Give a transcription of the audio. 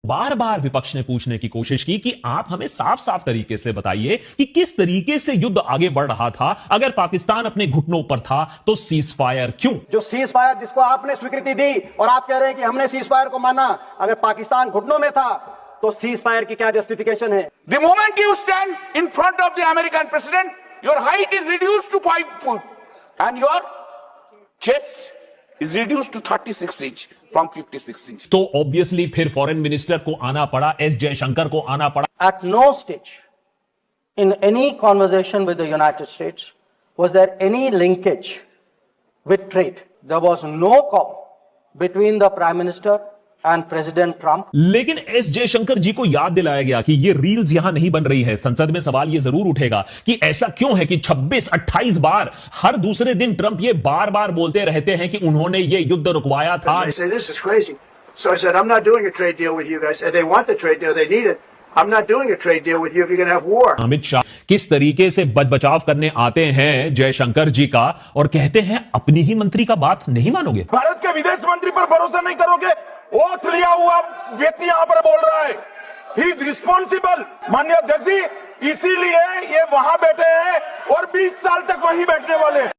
बार बार विपक्ष ने पूछने की कोशिश की कि आप हमें साफ साफ तरीके से बताइए कि किस तरीके से युद्ध आगे बढ़ रहा था। अगर पाकिस्तान अपने घुटनों पर था तो सीज फायर क्यों? जो सीज फायर जिसको आपने स्वीकृति दी और आप कह रहे हैं कि हमने सीज फायर को माना, अगर पाकिस्तान घुटनों में था तो सीज फायर की क्या जस्टिफिकेशन है? The moment you stand in front of the American president, your height is reduced to 5 feet and your chest is reduced to 36 inch from 56 inch. तो ऑब्वियसली फिर फॉरेन मिनिस्टर को आना पड़ा, S Jaishankar को आना पड़ा। At no stage in any conversation with the United States was there any linkage with trade. There was no call between the Prime Minister and President Trump. लेकिन S Jaishankar जी को याद दिलाया गया कि ये रील्स यहां नहीं बन रही है। संसद में सवाल ये जरूर उठेगा कि ऐसा क्यों है कि 26-28 बार हर दूसरे दिन ट्रंप ये बार बार बोलते रहते हैं कि उन्होंने ये युद्ध रुकवाया था। So I said, I'm not doing a trade deal with you guys. They want the trade deal. They need it. I'm not doing a trade deal with you if you're going to have war. Amit Shah किस तरीके से बचाव करने आते हैं जयशंकर जी का और कहते हैं अपनी ही मंत्री का बात नहीं मानोगे। भारत के विदेश मंत्री पर भरोसा नहीं करोगे? ओथ लिया हुआ व्यक्ति यहां पर बोल रहा है, ही इज रिस्पॉन्सिबल। माननीय अध्यक्ष जी, इसीलिए ये वहां बैठे हैं और 20 साल तक वहीं बैठने वाले हैं।